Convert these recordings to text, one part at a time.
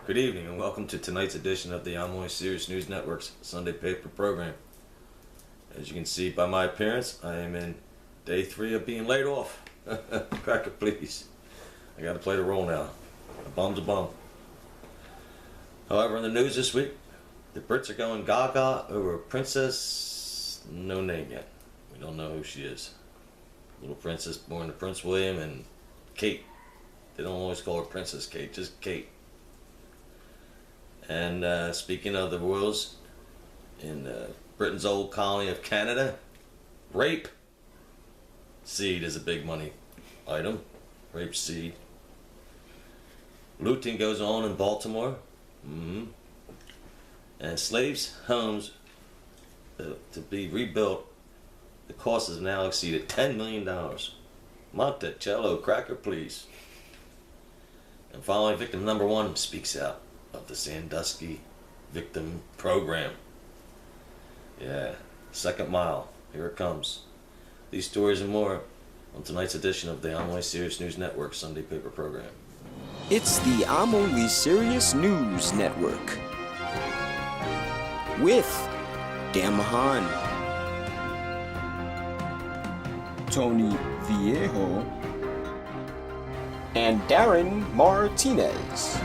Good evening and welcome to tonight's edition of the Amoy Sirius News Network's Sunday paper program. As you can see by my appearance, I am in day 3 of being laid off. Cracker, please. I gotta play the role now. A bum's a bum. However, in the news this week, the Brits are going gaga over a princess, no name yet. We don't know who she is. Little princess born to Prince William and Kate. They don't always call her Princess Kate, just Kate. And speaking of the royals in Britain's old colony of Canada, rape seed is a big money item. Rape seed. Looting goes on in Baltimore. And slaves' homes to be rebuilt, the cost has now exceeded $10 million. Monticello, cracker, please. And finally, victim number 1 speaks out of the Sandusky Victim Program. Yeah, second mile. Here it comes. These stories and more on tonight's edition of the Amoy Sirius News Network Sunday paper program. It's the Amoy Sirius News Network with Dan Mahan, Tony Viejo, and Darren Martinez.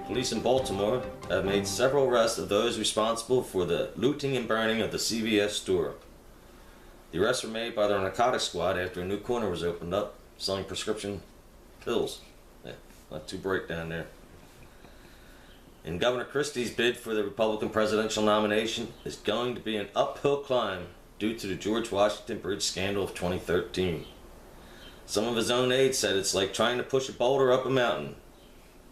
Police in Baltimore have made several arrests of those responsible for the looting and burning of the CVS store. The arrests were made by the narcotics squad after a new corner was opened up selling prescription pills. Yeah, not too bright down there. And Governor Christie's bid for the Republican presidential nomination is going to be an uphill climb due to the George Washington Bridge scandal of 2013. Some of his own aides said it's like trying to push a boulder up a mountain.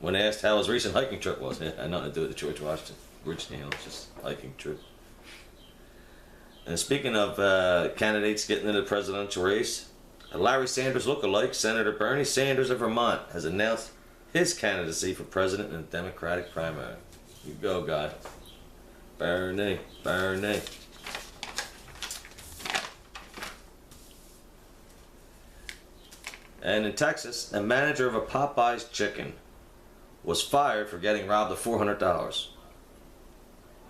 When asked how his recent hiking trip was, it had nothing to do with the George Washington Bridge scandal, just a hiking trip. And speaking of candidates getting into the presidential race, a Larry Sanders lookalike, Senator Bernie Sanders of Vermont, has announced his candidacy for president in the Democratic primary. You go, guy. Bernie, Bernie. And in Texas, a manager of a Popeyes chicken was fired for getting robbed of $400.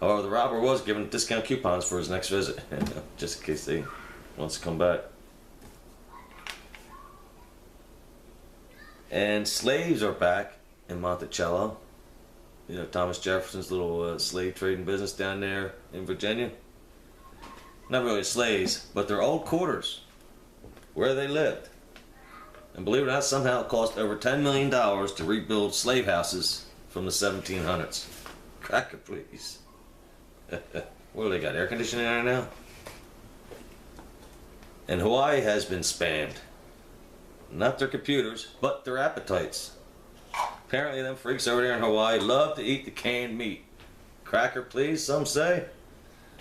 However, the robber was given discount coupons for his next visit, just in case he wants to come back. And slaves are back in Monticello. You know, Thomas Jefferson's little slave trading business down there in Virginia. Not really slaves, but their old quarters, where they lived. And believe it or not, somehow it cost over $10 million to rebuild slave houses from the 1700s. Cracker, please. What do they got, air conditioning there now? And Hawaii has been spammed. Not their computers, but their appetites. Apparently them freaks over there in Hawaii love to eat the canned meat. Cracker, please, some say.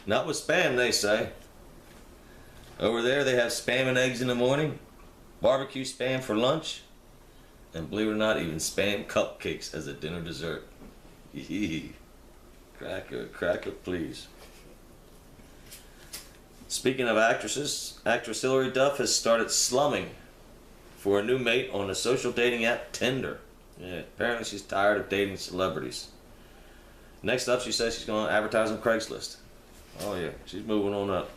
Not with spam, they say. Over there they have spam and eggs in the morning, barbecue spam for lunch, and believe it or not, even spam cupcakes as a dinner dessert. Cracker, cracker, please. Speaking of actresses, actress Hilary Duff has started slumming for a new mate on the social dating app Tinder. Yeah, apparently she's tired of dating celebrities. Next up, she says she's going to advertise on Craigslist. Oh yeah, she's moving on up.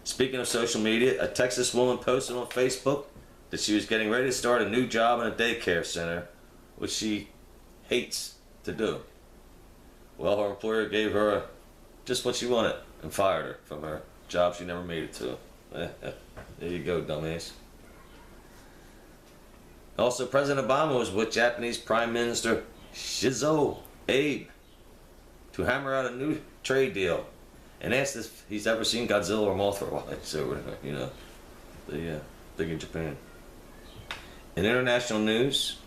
Speaking of social media, a Texas woman posted on Facebook that she was getting ready to start a new job in a daycare center, which she hates to do. Well, her employer gave her just what she wanted and fired her from her job she never made it to. There you go, dumbass. Also, President Obama was with Japanese Prime Minister Shinzo Abe to hammer out a new trade deal and asked if he's ever seen Godzilla or Mothra. So, you know, the thing in Japan. In international news,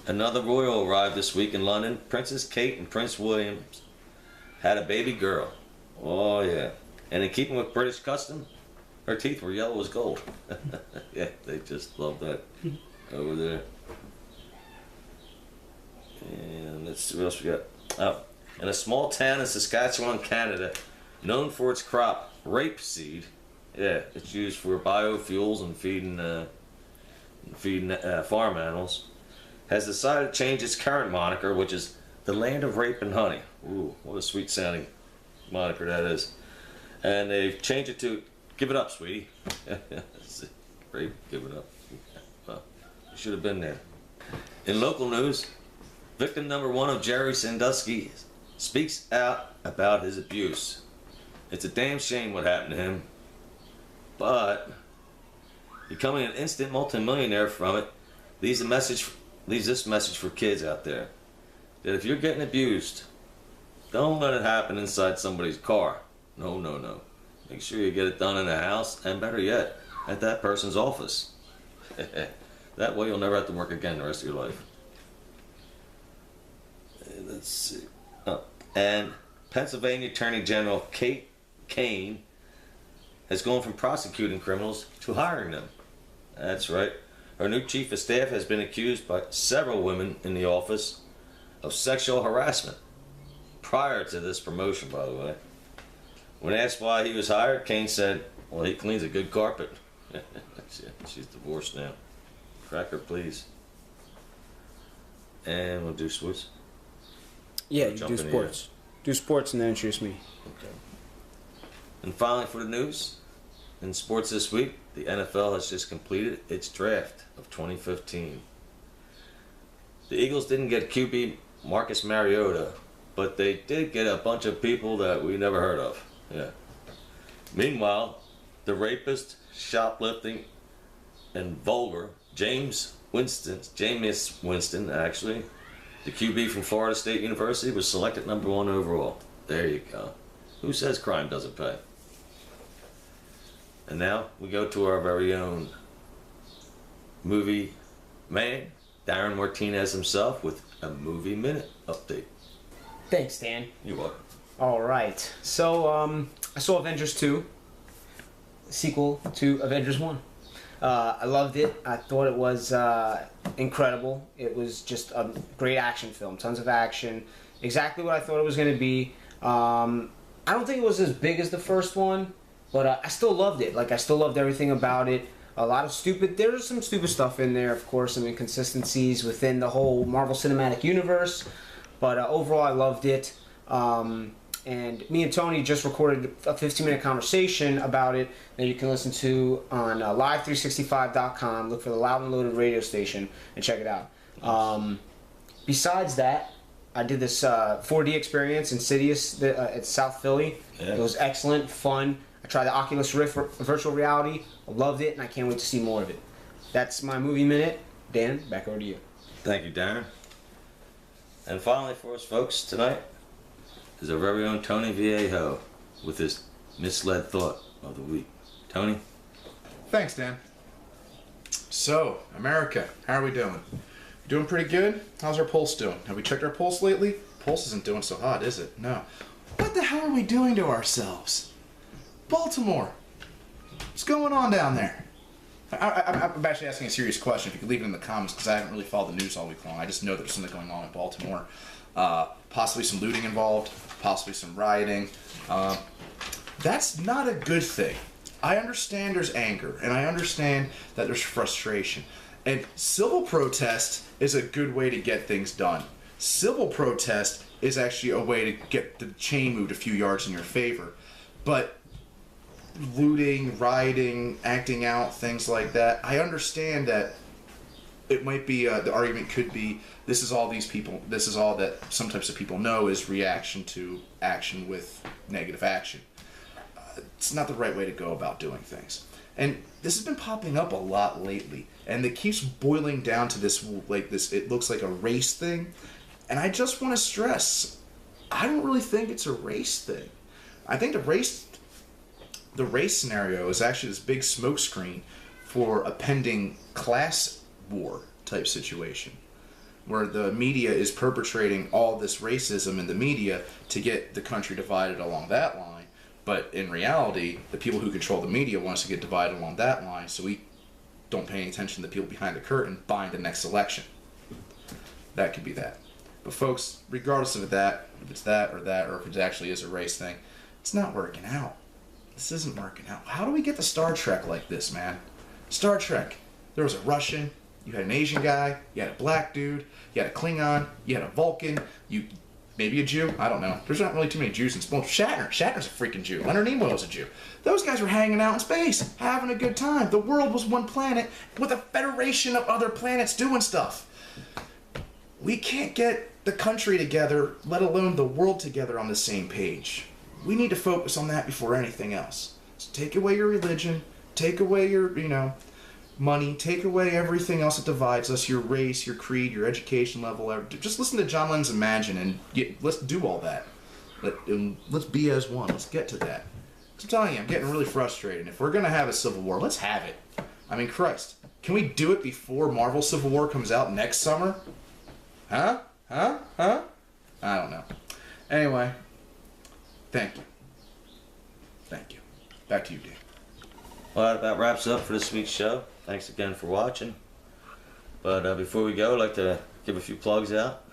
another royal arrived this week in London. Princess Kate and Prince William had a baby girl. Oh yeah. And in keeping with British custom, her teeth were yellow as gold. Yeah, they just love that over there. And let's see what else we got. Oh, in a small town in Saskatchewan, Canada, known for its crop, rapeseed, Yeah, it's used for biofuels and feeding farm animals. Has decided to change its current moniker, which is the Land of Rape and Honey. Ooh, what a sweet sounding moniker that is. And they've changed it to Give It Up, Sweetie. Rape, give it up. Well, you should have been there. In local news, victim number 1 of Jerry Sandusky speaks out about his abuse. It's a damn shame what happened to him, but becoming an instant multimillionaire from it leaves this message for kids out there: that if you're getting abused, don't let it happen inside somebody's car. No, no, no. Make sure you get it done in the house, and better yet, at that person's office. That way you'll never have to work again the rest of your life. Let's see. Oh, and Pennsylvania Attorney General Kate Kane has gone from prosecuting criminals to hiring them. That's right. Her new chief of staff has been accused by several women in the office of sexual harassment. Prior to this promotion, by the way. When asked why he was hired, Kane said, well, he cleans a good carpet. She's divorced now. Cracker, please. And we'll do sports. Yeah, you do sports. Do sports and then introduce me. Okay. And finally, for the news, in sports this week, the NFL has just completed its draft of 2015. The Eagles didn't get QB Marcus Mariota, but they did get a bunch of people that we never heard of. Yeah. Meanwhile, the rapist, shoplifting, and vulgar Jameis Winston, actually, the QB from Florida State University, was selected number 1 overall. There you go. Who says crime doesn't pay? And now we go to our very own movie man, Darren Martinez himself, with a movie minute update. Thanks, Dan. You're welcome. All right. So, I saw Avengers 2, sequel to Avengers 1. I loved it. I thought it was incredible. It was just a great action film. Tons of action. Exactly what I thought it was going to be. I don't think it was as big as the first one, but I still loved it. Like, I still loved everything about it. There's some stupid stuff in there, of course, some inconsistencies within the whole Marvel Cinematic Universe. But overall, I loved it. And me and Tony just recorded a 15-minute conversation about it that you can listen to on live365.com. Look for the Loud and Loaded radio station and check it out. Besides that, I did this 4D experience, Insidious, at South Philly. Yeah. It was excellent, fun. I tried the Oculus Rift virtual reality. I loved it, and I can't wait to see more of it. That's my movie minute. Dan, back over to you. Thank you, Darren. And finally for us folks tonight is our very own Tony Viejo with his misled thought of the week. Tony? Thanks, Dan. So, America, how are we doing? Doing pretty good? How's our pulse doing? Have we checked our pulse lately? Pulse isn't doing so hot, is it? No. What the hell are we doing to ourselves? Baltimore. What's going on down there? I'm actually asking a serious question. If you could leave it in the comments, because I haven't really followed the news all week long. I just know there's something going on in Baltimore. Possibly some looting involved, possibly some rioting. That's not a good thing. I understand there's anger, and I understand that there's frustration. And civil protest is a good way to get things done. Civil protest is actually a way to get the chain moved a few yards in your favor. But looting, rioting, acting out, things like that, I understand that it might be, the argument could be, this is all these people, this is all that some types of people know is reaction to action with negative action. It's not the right way to go about doing things. And this has been popping up a lot lately, and it keeps boiling down to this, it looks like a race thing. And I just want to stress, I don't really think it's a race thing. I think the race scenario is actually this big smokescreen for a pending class war type situation, where the media is perpetrating all this racism in the media to get the country divided along that line. But in reality, the people who control the media want us to get divided along that line, so we don't pay any attention to the people behind the curtain buying the next election. That could be that. But folks, regardless of that, if it's that, or if it actually is a race thing, it's not working out. This isn't working out. How do we get to Star Trek like this, man? Star Trek. There was a Russian, you had an Asian guy, you had a black dude, you had a Klingon, you had a Vulcan, maybe a Jew? I don't know. There's not really too many Jews in space. Shatner's a freaking Jew. Leonard Nimoy was a Jew. Those guys were hanging out in space, having a good time. The world was one planet with a federation of other planets doing stuff. We can't get the country together, let alone the world together on the same page. We need to focus on that before anything else. So take away your religion, take away your, money, take away everything else that divides us, your race, your creed, your education level. Just listen to John Lennon's Imagine and let's do all that. Let's be as one. Let's get to that. I'm telling you, I'm getting really frustrated. If we're going to have a civil war, let's have it. I mean, Christ. Can we do it before Marvel Civil War comes out next summer? Huh? I don't know. Anyway, thank you. Thank you. Back to you, Dave. Well, that wraps up for this week's show. Thanks again for watching. But before we go, I'd like to give a few plugs out.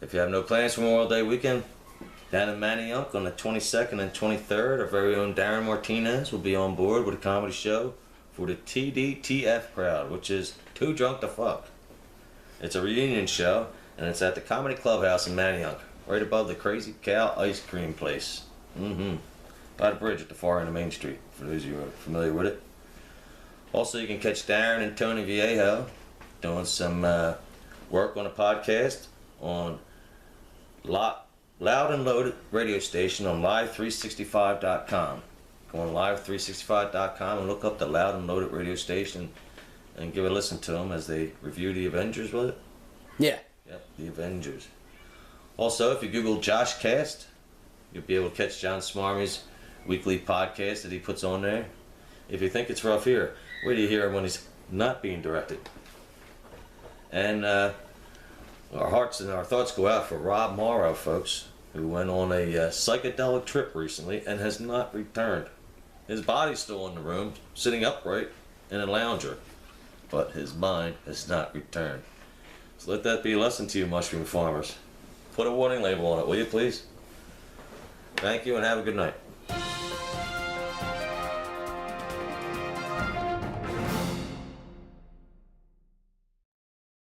If you have no plans for Memorial Day weekend, down in Manayunk on the 22nd and 23rd, our very own Darren Martinez will be on board with a comedy show for the TDTF crowd, which is Too Drunk to Fuck. It's a reunion show, and it's at the Comedy Clubhouse in Manayunk, right above the Crazy Cow ice cream place. By the bridge at the far end of Main Street, for those of you who are familiar with it. Also, you can catch Darren and Tony Viejo doing some work on a podcast on Loud and Loaded radio station on live365.com. Go on live365.com and look up the Loud and Loaded radio station and give a listen to them as they review the Avengers, was it? Yeah. Yep, the Avengers. Also, if you Google Josh Cast, you'll be able to catch John Smarmy's weekly podcast that he puts on there. If you think it's rough here, wait till you hear him when he's not being directed. And our hearts and our thoughts go out for Rob Morrow, folks, who went on a psychedelic trip recently and has not returned. His body's still in the room, sitting upright in a lounger, but his mind has not returned. So let that be a lesson to you, mushroom farmers. Put a warning label on it, will you please? Thank you and have a good night.